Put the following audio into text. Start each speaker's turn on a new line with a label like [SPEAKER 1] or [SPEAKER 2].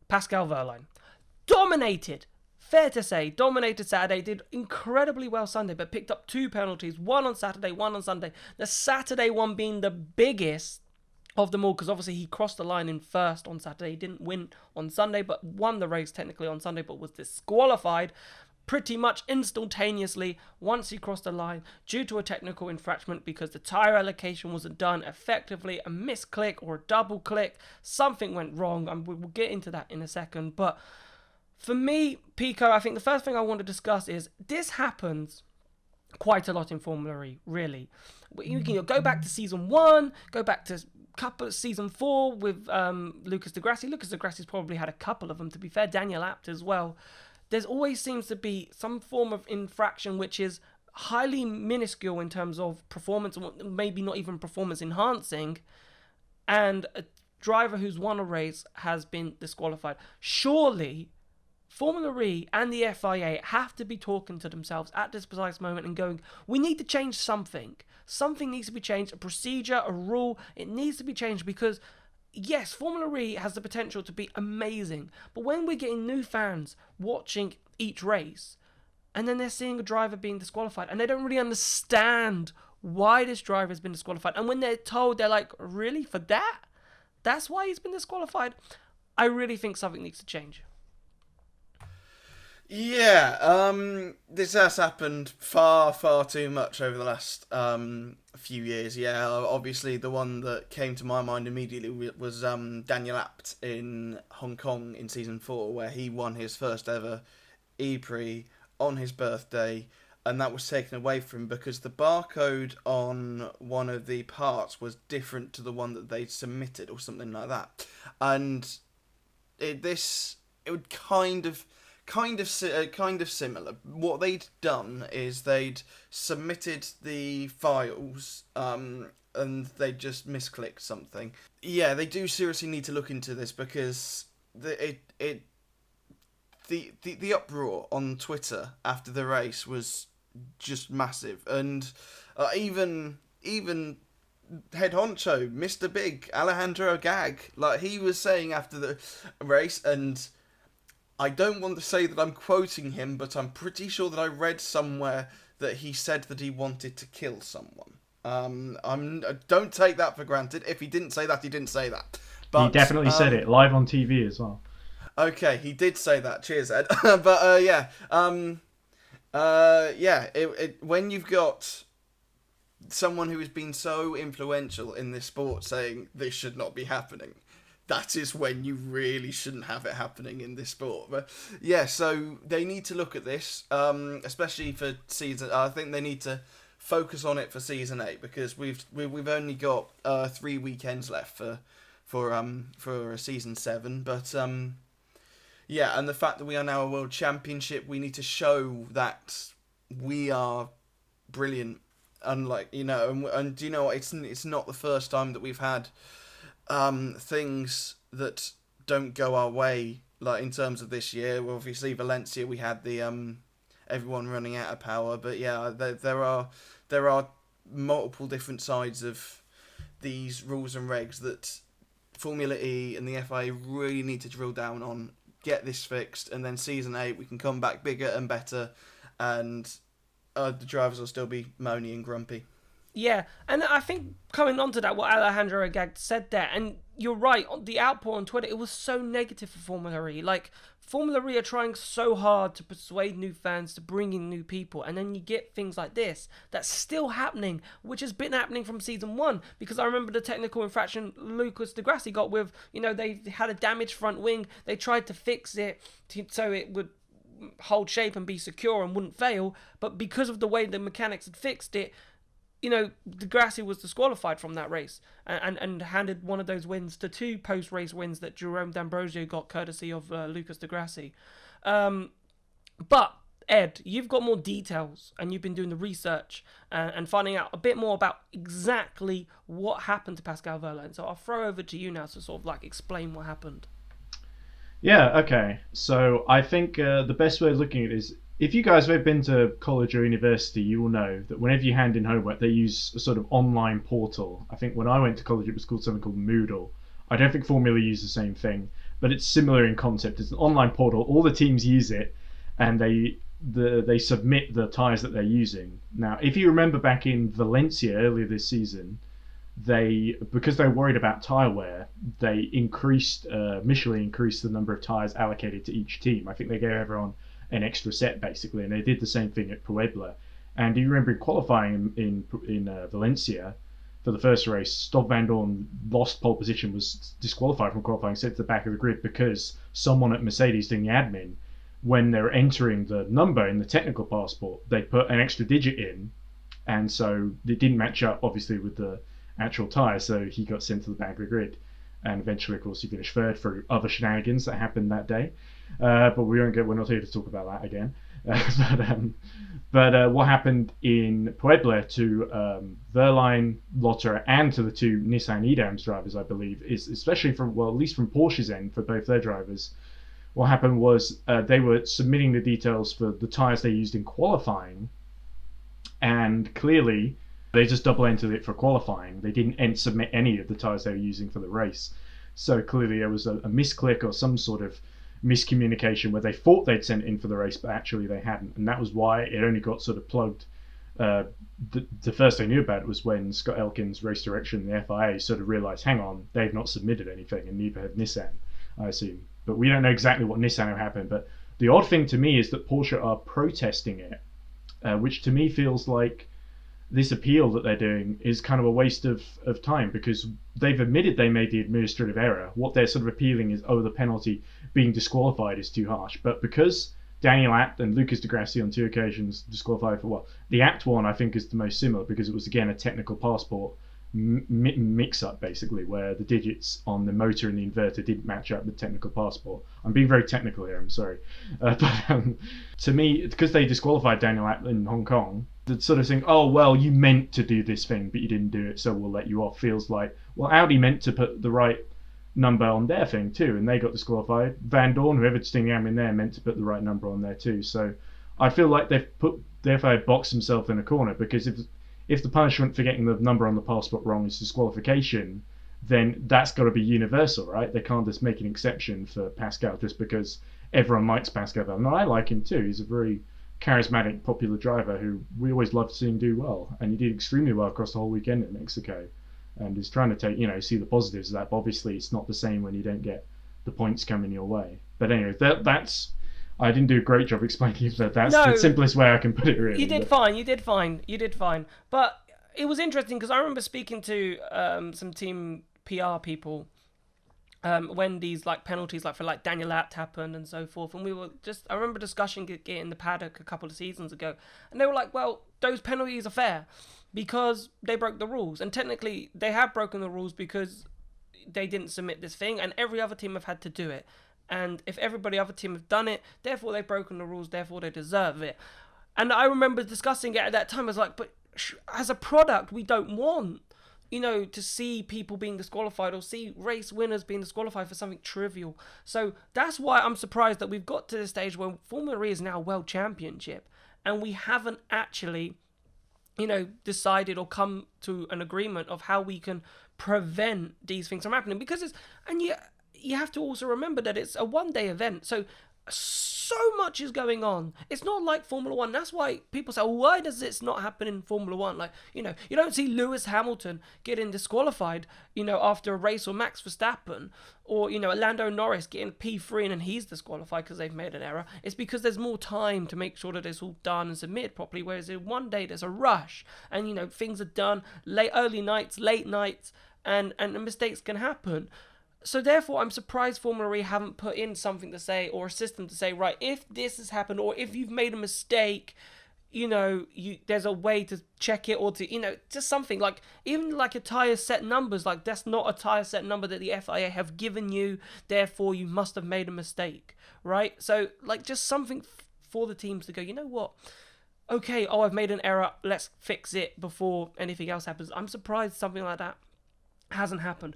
[SPEAKER 1] Pascal Wehrlein. Dominated. Fair to say, dominated Saturday, did incredibly well Sunday, but picked up 2 penalties, one on Saturday, one on Sunday. The Saturday one being the biggest of them all, because obviously he crossed the line in first on Saturday. He didn't win on Sunday, but won the race technically on Sunday, but was disqualified pretty much instantaneously once he crossed the line due to a technical infraction because the tyre allocation wasn't done effectively, a misclick or a double click. Something went wrong, and we'll get into that in a second, but for me, Pico, I think the first thing I want to discuss is this happens quite a lot in Formula E, really. You can go back to season 1, go back to season 4 with Lucas Di Grassi. Lucas Di Grassi's probably had a couple of them, to be fair. Daniel Abt as well. There's always seems to be some form of infraction which is highly minuscule in terms of performance, maybe not even performance enhancing, and a driver who's won a race has been disqualified. Surely Formula E and the FIA have to be talking to themselves at this precise moment and going, we need to change something. Something needs to be changed, a procedure, a rule. It needs to be changed because, yes, Formula E has the potential to be amazing. But when we're getting new fans watching each race and then they're seeing a driver being disqualified and they don't really understand why this driver has been disqualified. And when they're told, they're like, really? For that? That's why he's been disqualified? I really think something needs to change.
[SPEAKER 2] Yeah, this has happened far too much over the last few years. Yeah, obviously the one that came to my mind immediately was Daniel Abt in Hong Kong in season 4, where he won his first ever E-Prix on his birthday, and that was taken away from him because the barcode on one of the parts was different to the one that they'd submitted or something like that, and it would kind of similar. What they'd done is they'd submitted the files and they just misclicked something. Yeah, they do seriously need to look into this because the uproar on Twitter after the race was just massive, and even head honcho Mr. Big Alejandro Agag, like he was saying after the race, and I don't want to say that I'm quoting him, but I'm pretty sure that I read somewhere that he said that he wanted to kill someone. Don't take that for granted. If he didn't say that, he didn't say that. But
[SPEAKER 3] he definitely said it live on TV as well.
[SPEAKER 2] Okay, he did say that. Cheers, Ed. But when you've got someone who has been so influential in this sport saying this should not be happening, that is when you really shouldn't have it happening in this sport. But yeah, so they need to look at this, especially for season. I think they need to focus on it for season 8 because we've only got 3 weekends left for season 7. But yeah, and the fact that we are now a world championship, we need to show that we are brilliant. Unlike and you know what? It's not the first time that we've had things that don't go our way, like in terms of this year. Well, obviously Valencia, we had the everyone running out of power, but yeah, there are multiple different sides of these rules and regs that Formula E and the FIA really need to drill down on, get this fixed, and then season 8 we can come back bigger and better, and the drivers will still be moany and grumpy.
[SPEAKER 1] Yeah, and I think coming on to that, what Alejandro Agag said there, and you're right, the outpour on Twitter, it was so negative for Formula E. Like, Formula E are trying so hard to persuade new fans, to bring in new people, and then you get things like this that's still happening, which has been happening from season 1, because I remember the technical infraction Lucas Di Grassi got with, they had a damaged front wing, they tried to fix it so it would hold shape and be secure and wouldn't fail, but because of the way the mechanics had fixed it, Di Grassi was disqualified from that race and handed one of those wins to 2 post-race wins that Jerome D'Ambrosio got courtesy of Lucas Di Grassi. But, Ed, you've got more details and you've been doing the research and finding out a bit more about exactly what happened to Pascal Wehrlein. So I'll throw over to you now to sort of explain what happened.
[SPEAKER 3] Yeah, okay. So I think the best way of looking at it is, if you guys have been to college or university, you will know that whenever you hand in homework, they use a sort of online portal. I think when I went to college, it was called something called Moodle. I don't think Formula use the same thing. but it's similar in concept. It's an online portal. All the teams use it, and they submit the tyres that they're using. Now, if you remember back in Valencia earlier this season, because they were worried about tyre wear, they Michelin increased the number of tyres allocated to each team. I think they gave everyone an extra set basically, and they did the same thing at Puebla. And do you remember in qualifying in Valencia for the first race, Stoff Van Dorn lost pole position, was disqualified from qualifying, sent to the back of the grid because someone at Mercedes doing the admin, when they're entering the number in the technical passport, they put an extra digit in, and so it didn't match up obviously with the actual tyre, so he got sent to the back of the grid. And eventually, of course, he finished third through other shenanigans that happened that day. But we're not here to talk about that again. But what happened in Puebla to Wehrlein, Lotterer, and to the two Nissan Edams drivers, I believe, is especially at least from Porsche's end for both their drivers. What happened was they were submitting the details for the tyres they used in qualifying, and clearly they just double entered it for qualifying. They didn't submit any of the tyres they were using for the race. So clearly there was a misclick or some sort of miscommunication where they thought they'd sent it in for the race, but actually they hadn't. And that was why it only got sort of plugged. The first they knew about it was when Scott Elkin's race direction, the FIA, sort of realised, hang on, they've not submitted anything, and neither had Nissan, I assume. But we don't know exactly what Nissan have happened. But the odd thing to me is that Porsche are protesting it, which to me feels like this appeal that they're doing is kind of a waste of time, because they've admitted they made the administrative error. What they're sort of appealing is, the penalty being disqualified is too harsh. But because Daniel Abt and Lucas de Grassi on 2 occasions disqualified for, the Abt one I think is the most similar, because it was again a technical passport mix-up basically, where the digits on the motor and the inverter didn't match up with technical passport. I'm being very technical here, I'm sorry. But to me, because they disqualified Daniel Abt in Hong Kong, the sort of thing, you meant to do this thing, but you didn't do it, so we'll let you off, feels like, Audi meant to put the right number on their thing too, and they got disqualified. Van Dorn, whoever's sticking in there, meant to put the right number on there too. So I feel like they've boxed themselves in a corner, because if the punishment for getting the number on the passport wrong is disqualification, then that's got to be universal, right? They can't just make an exception for Pascal just because everyone likes Pascal. And I like him too. He's a very charismatic, popular driver who we always love to see him do well, and he did extremely well across the whole weekend at Mexico, and he's trying to see the positives of that. But obviously it's not the same when you don't get the points coming your way. But anyway, that's I didn't do a great job explaining that. That's the simplest way I can put it, really.
[SPEAKER 1] You did fine. But it was interesting because I remember speaking to some team PR people when these penalties for Daniel Abt happened and so forth, and I remember discussing it in the paddock a couple of seasons ago, and they were like, well, those penalties are fair because they broke the rules, and technically they have broken the rules because they didn't submit this thing, and every other team have had to do it. And if everybody other team have done it, therefore they've broken the rules, therefore they deserve it. And I remember discussing it at that time. I was like, but as a product, we don't want, to see people being disqualified or see race winners being disqualified for something trivial. So that's why I'm surprised that we've got to this stage where Formula E is now a world championship, and we haven't actually, decided or come to an agreement of how we can prevent these things from happening. Because you have to also remember that it's a one-day event, so much is going on. It's not like Formula 1. That's why people say, why does this not happen in Formula 1? You don't see Lewis Hamilton getting disqualified, after a race, or Max Verstappen, or, Lando Norris getting P3 and then he's disqualified because they've made an error. It's because there's more time to make sure that it's all done and submitted properly, whereas in one day there's a rush, and, things are done early nights, late nights, and mistakes can happen. So therefore, I'm surprised Formula E haven't put in something to say, or a system to say, right, if this has happened, or if you've made a mistake, there's a way to check it, or to, just something even a tyre set numbers, that's not a tyre set number that the FIA have given you, therefore you must have made a mistake, right? So just something for the teams to go, you know what? Okay, I've made an error, let's fix it before anything else happens. I'm surprised something like that hasn't happened.